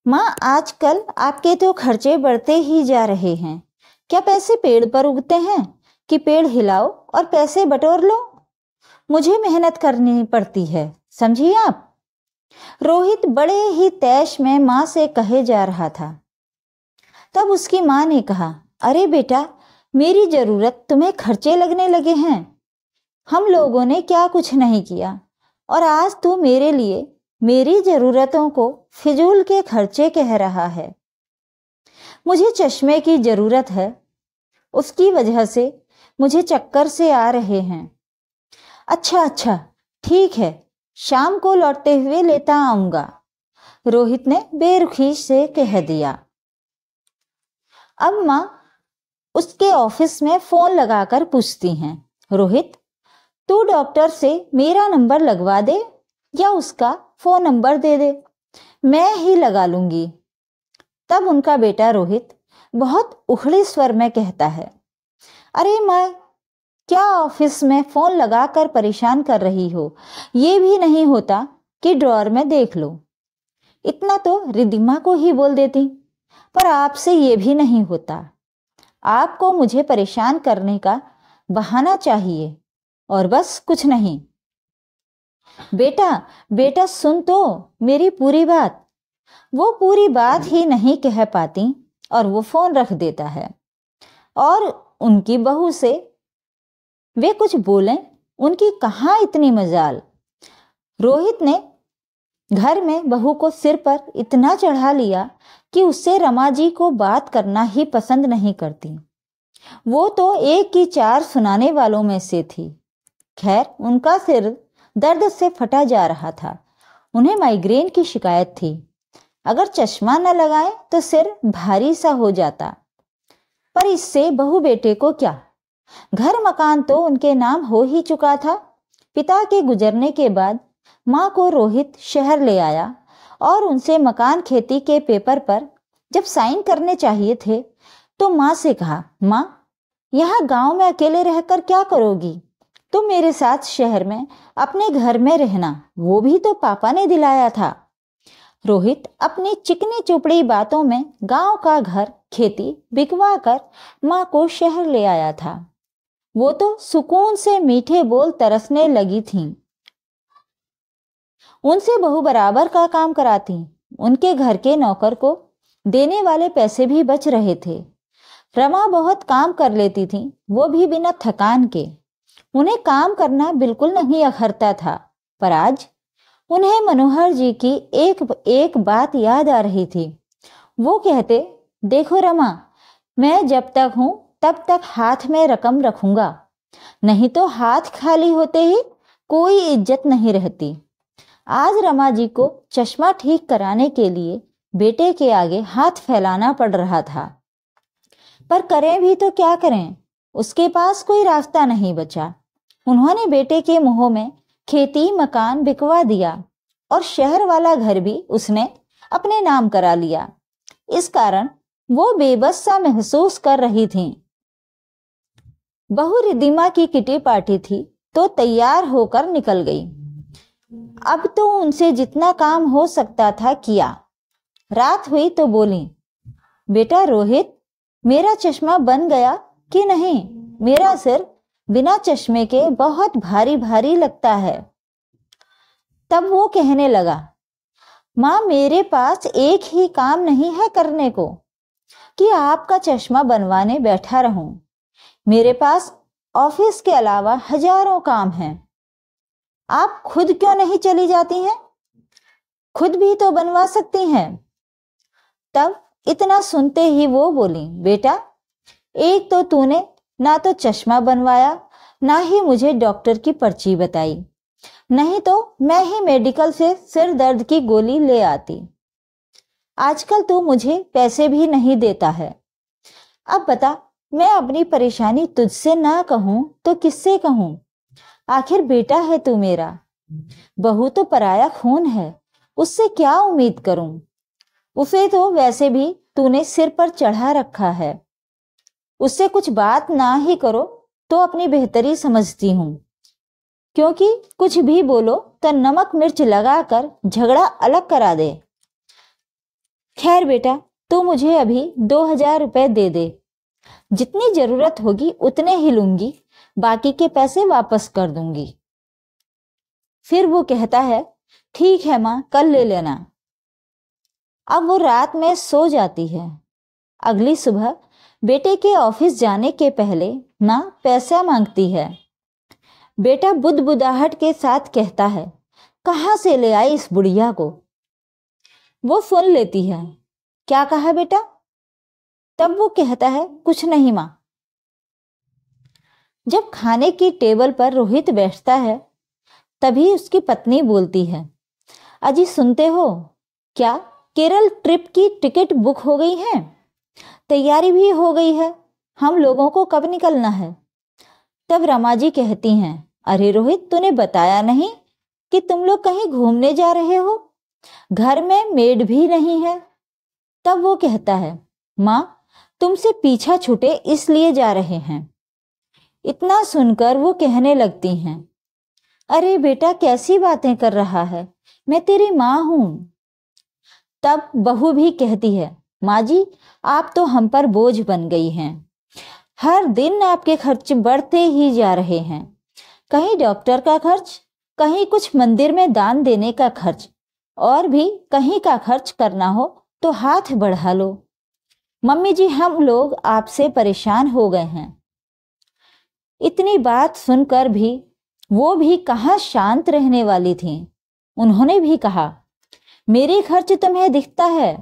माँ, आजकल आपके तो खर्चे बढ़ते ही जा रहे हैं। क्या पैसे पेड़ पर उगते हैं कि पेड़ हिलाओ और पैसे बटोर लो? मुझे मेहनत करनी पड़ती है, समझिए आप। रोहित बड़े ही तैश में माँ से कहे जा रहा था। तब उसकी माँ ने कहा, अरे बेटा, मेरी जरूरत तुम्हें खर्चे लगने लगे हैं। हम लोगों ने क्या कुछ नहीं किया और आज तू मेरे लिए मेरी जरूरतों को फिजूल के खर्चे कह रहा है। मुझे चश्मे की जरूरत है, उसकी वजह से मुझे चक्कर से आ रहे हैं। अच्छा अच्छा, ठीक है, शाम को लौटते हुए लेता आऊंगा, रोहित ने बेरुखी से कह दिया। अब माँ उसके ऑफिस में फोन लगाकर पूछती हैं, रोहित, तू डॉक्टर से मेरा नंबर लगवा दे या उसका फोन नंबर दे दे, मैं ही लगा लूंगी। तब उनका बेटा रोहित बहुत उखड़े स्वर में कहता है, अरे माँ, क्या ऑफिस में फोन लगाकर परेशान कर रही हो? ये भी नहीं होता कि ड्रॉअर में देख लो। इतना तो रिद्धिमा को ही बोल देती, पर आपसे ये भी नहीं होता। आपको मुझे परेशान करने का बहाना चाहिए और बस, कुछ नहीं। बेटा बेटा सुन तो मेरी पूरी बात। वो पूरी बात ही नहीं कह पाती और वो फोन रख देता है और उनकी बहू से वे कुछ बोलें, उनकी कहाँ इतनी मजाल। रोहित ने घर में बहू को सिर पर इतना चढ़ा लिया कि उससे रमा जी को बात करना ही पसंद नहीं करती। वो तो एक की चार सुनाने वालों में से थी। खैर, उनका सिर दर्द से फटा जा रहा था। उन्हें माइग्रेन की शिकायत थी। अगर चश्मा न लगाए तो सिर भारी सा हो जाता। पर इससे बहू बेटे को क्या, घर मकान तो उनके नाम हो ही चुका था। पिता के गुजरने के बाद माँ को रोहित शहर ले आया और उनसे मकान खेती के पेपर पर जब साइन करने चाहिए थे तो माँ से कहा, माँ, यहाँ गांव में अकेले रहकर क्या करोगी? तुम मेरे साथ शहर में अपने घर में रहना, वो भी तो पापा ने दिलाया था। रोहित अपनी चिकनी चुपड़ी बातों में गांव का घर खेती बिकवा कर माँ को शहर ले आया था। वो तो सुकून से मीठे बोल तरसने लगी थीं। उनसे बहू बराबर का काम कराती। उनके घर के नौकर को देने वाले पैसे भी बच रहे थे। रमा बहुत काम कर लेती थी, वो भी बिना थकान के। उन्हें काम करना बिल्कुल नहीं अखरता था। पर आज उन्हें मनोहर जी की एक बात याद आ रही थी। वो कहते, देखो रमा, मैं जब तक हूं तब तक हाथ में रकम रखूंगा, नहीं तो हाथ खाली होते ही कोई इज्जत नहीं रहती। आज रमा जी को चश्मा ठीक कराने के लिए बेटे के आगे हाथ फैलाना पड़ रहा था। पर करें भी तो क्या करें, उसके पास कोई रास्ता नहीं बचा। उन्होंने बेटे के मुंह में खेती मकान बिकवा दिया और शहर वाला घर भी उसने अपने नाम करा लिया। इस कारण वो बेबस सा महसूस कर रही थी। बहू रिद्धिमा की किटी पार्टी थी तो तैयार होकर निकल गई। अब तो उनसे जितना काम हो सकता था किया। रात हुई तो बोली, बेटा रोहित, मेरा चश्मा बन गया कि नहीं? मेरा सिर बिना चश्मे के बहुत भारी भारी लगता है। तब वो कहने लगा, माँ, मेरे पास एक ही काम नहीं है करने को कि आपका चश्मा बनवाने बैठा रहूं। मेरे पास ऑफिस के अलावा हजारों काम हैं। आप खुद क्यों नहीं चली जाती हैं? खुद भी तो बनवा सकती हैं। तब इतना सुनते ही वो बोली, बेटा, एक तो तूने ना तो चश्मा बनवाया, ना ही मुझे डॉक्टर की पर्ची बताई, नहीं तो मैं ही मेडिकल से सिर दर्द की गोली ले आती। आजकल तू मुझे पैसे भी नहीं देता है। अब बता, मैं अपनी परेशानी तुझसे ना कहूं तो किससे कहूं? आखिर बेटा है तू मेरा, बहू तो पराया खून है, उससे क्या उम्मीद करूं? उसे तो वैसे भी तूने सिर पर चढ़ा रखा है। उससे कुछ बात ना ही करो तो अपनी बेहतरी समझती हूं, क्योंकि कुछ भी बोलो तो नमक मिर्च लगाकर झगड़ा अलग करा दे। खैर बेटा, तू मुझे अभी 2,000 रुपए दे दे। जितनी जरूरत होगी उतने ही लूंगी, बाकी के पैसे वापस कर दूंगी। फिर वो कहता है, ठीक है माँ, कल ले लेना। अब वो रात में सो जाती है। अगली सुबह बेटे के ऑफिस जाने के पहले माँ पैसा मांगती है। बेटा बुदबुदाहट के साथ कहता है, कहाँ से ले आई इस बुढ़िया को। वो सुन लेती है। क्या कहा बेटा? तब वो कहता है, कुछ नहीं माँ। जब खाने की टेबल पर रोहित बैठता है, तभी उसकी पत्नी बोलती है, अजी सुनते हो, क्या केरल ट्रिप की टिकट बुक हो गई है? तैयारी भी हो गई है, हम लोगों को कब निकलना है? तब रमा जी कहती हैं, अरे रोहित, तूने बताया नहीं कि तुम लोग कहीं घूमने जा रहे हो? घर में मेड भी नहीं है। तब वो कहता है, माँ तुमसे पीछा छूटे इसलिए जा रहे हैं। इतना सुनकर वो कहने लगती हैं, अरे बेटा कैसी बातें कर रहा है, मैं तेरी माँ हूं। तब बहू भी कहती है, माँ जी आप तो हम पर बोझ बन गई हैं। हर दिन आपके खर्च बढ़ते ही जा रहे हैं। कहीं डॉक्टर का खर्च, कहीं कुछ मंदिर में दान देने का खर्च, और भी कहीं का खर्च करना हो तो हाथ बढ़ा लो। मम्मी जी हम लोग आपसे परेशान हो गए हैं। इतनी बात सुनकर भी वो भी कहाँ शांत रहने वाली थी। उन्होंने भी कहा, मेरे खर्च तुम्हें दिखता है,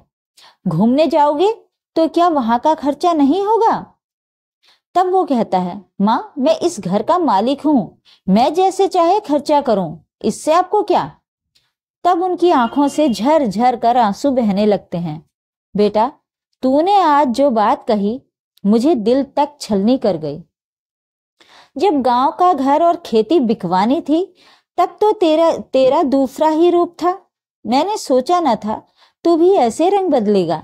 घूमने जाओगे तो क्या वहां का खर्चा नहीं होगा? तब वो कहता है, माँ मैं इस घर का मालिक हूं, मैं जैसे चाहे खर्चा करूं, इससे आपको क्या? तब उनकी आंखों से झर झर कर आंसू बहने लगते हैं। बेटा तूने आज जो बात कही मुझे दिल तक छलनी कर गई। जब गांव का घर और खेती बिकवानी थी तब तो तेरा दूसरा ही रूप था। मैंने सोचा न था तू भी ऐसे रंग बदलेगा।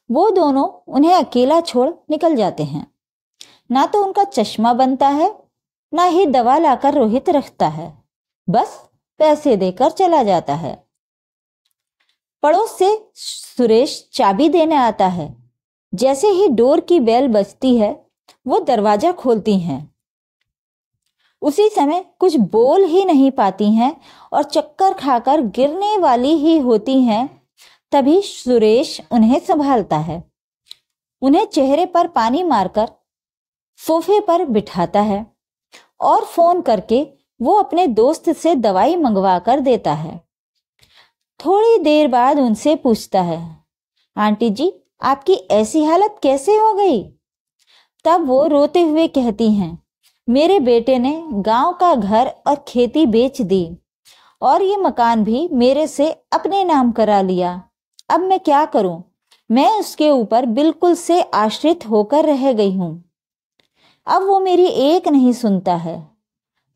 वो दोनों उन्हें अकेला छोड़ निकल जाते हैं। ना तो उनका चश्मा बनता है, ना ही दवा लाकर रोहित रखता है, बस पैसे देकर चला जाता है। पड़ोस से सुरेश चाबी देने आता है। जैसे ही डोर की बेल बजती है वो दरवाजा खोलती हैं। उसी समय कुछ बोल ही नहीं पाती हैं और चक्कर खाकर गिरने वाली ही होती हैं। तभी सुरेश उन्हें संभालता है। उन्हें चेहरे पर पानी मारकर सोफे पर बिठाता है और फोन करके वो अपने दोस्त से दवाई मंगवा कर देता है। थोड़ी देर बाद उनसे पूछता है, आंटी जी आपकी ऐसी हालत कैसे हो गई? तब वो रोते हुए कहती हैं, मेरे बेटे ने गांव का घर और खेती बेच दी और ये मकान भी मेरे से अपने नाम करा लिया। अब मैं क्या करूं? मैं उसके ऊपर बिल्कुल से आश्रित होकर रह गई हूं। अब वो मेरी एक नहीं सुनता है।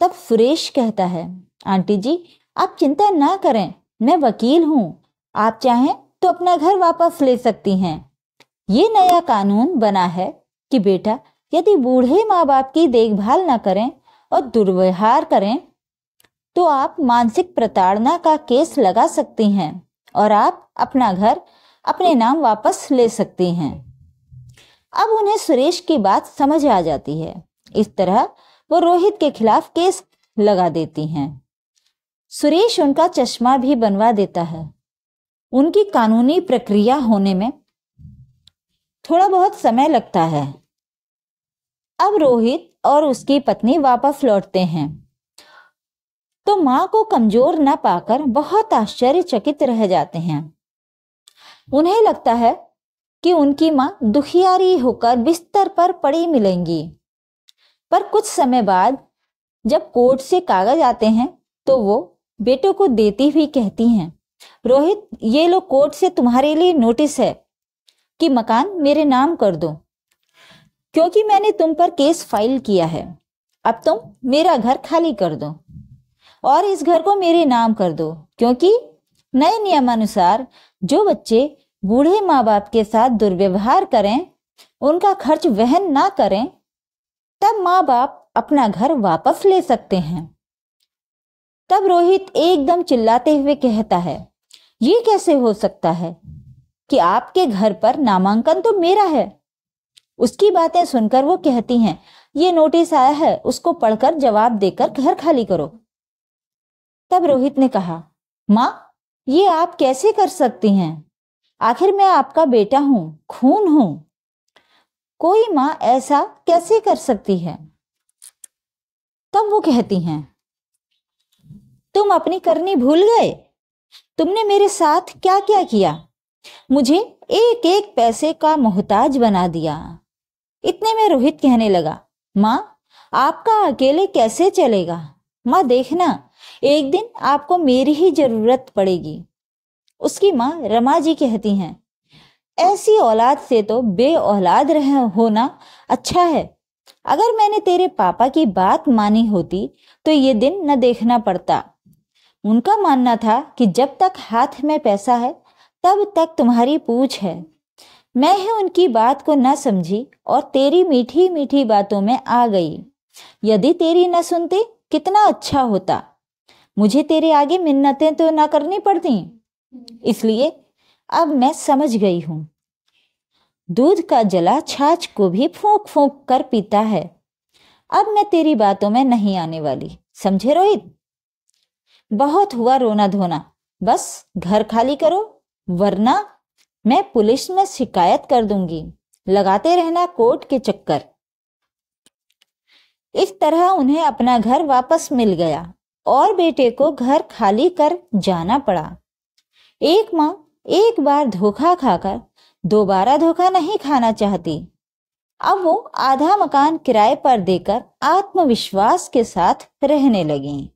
तब सुरेश कहता है, आंटी जी आप चिंता ना करें, मैं वकील हूं, आप चाहें तो अपना घर वापस ले सकती हैं। ये नया कानून बना है कि बेटा यदि बूढ़े माँ बाप की देखभाल न करें और दुर्व्यवहार करें तो आप मानसिक प्रताड़ना का केस लगा सकती हैं और आप अपना घर अपने नाम वापस ले सकती हैं। अब उन्हें सुरेश की बात समझ आ जाती है। इस तरह वो रोहित के खिलाफ केस लगा देती हैं। सुरेश उनका चश्मा भी बनवा देता है। उनकी कानूनी प्रक्रिया होने में थोड़ा बहुत समय लगता है। अब रोहित और उसकी पत्नी वापस लौटते हैं तो मां को कमजोर न पाकर बहुत आश्चर्यचकित रह जाते हैं। उन्हें लगता है कि उनकी मां दुखियारी होकर बिस्तर पर पड़ी मिलेंगी। पर कुछ समय बाद जब कोर्ट से कागज आते हैं तो वो बेटों को देती हुई कहती हैं, रोहित ये लो कोर्ट से तुम्हारे लिए नोटिस है कि मकान मेरे नाम कर दो, क्योंकि मैंने तुम पर केस फाइल किया है। अब तुम मेरा घर खाली कर दो और इस घर को मेरे नाम कर दो, क्योंकि नए नियमानुसार जो बच्चे बूढ़े माँ बाप के साथ दुर्व्यवहार करें, उनका खर्च वहन ना करें, तब माँ बाप अपना घर वापस ले सकते हैं। तब रोहित एकदम चिल्लाते हुए कहता है, ये कैसे हो सकता है? कि आपके घर पर नामांकन तो मेरा है। उसकी बातें सुनकर वो कहती हैं, ये नोटिस आया है, उसको पढ़कर जवाब देकर घर खाली करो। तब रोहित ने कहा, माँ, ये आप कैसे कर सकती हैं? आखिर मैं आपका बेटा हूं, खून हूं। कोई माँ ऐसा कैसे कर सकती है? तब वो कहती हैं, तुम अपनी करनी भूल गए? तुमने मेरे साथ क्या क्या किया? मुझे एक एक पैसे का मोहताज बना दिया। इतने में रोहित कहने लगा, माँ, आपका अकेले कैसे चलेगा? माँ देखना, एक दिन आपको मेरी ही जरूरत पड़ेगी। उसकी माँ रमा जी कहती हैं, ऐसी औलाद से तो बे औलाद होना अच्छा है। अगर मैंने तेरे पापा की बात मानी होती तो ये दिन न देखना पड़ता। उनका मानना था कि जब तक हाथ में पैसा है तब तक तुम्हारी पूछ है। मैं ही उनकी बात को न समझी और तेरी मीठी मीठी बातों में आ गई। यदि तेरी न सुनते कितना अच्छा होता। मुझे तेरे आगे मिन्नतें तो ना करनी पड़ती। इसलिए अब मैं समझ गई हूं, दूध का जला छाछ को भी फूंक फूंक कर पीता है। अब मैं तेरी बातों में नहीं आने वाली, समझे रोहित? बहुत हुआ रोना धोना, बस घर खाली करो, वरना मैं पुलिस में शिकायत कर दूंगी। लगाते रहना कोर्ट के चक्कर। इस तरह उन्हें अपना घर वापस मिल गया और बेटे को घर खाली कर जाना पड़ा। एक माँ एक बार धोखा खाकर दोबारा धोखा नहीं खाना चाहती। अब वो आधा मकान किराए पर देकर आत्मविश्वास के साथ रहने लगी।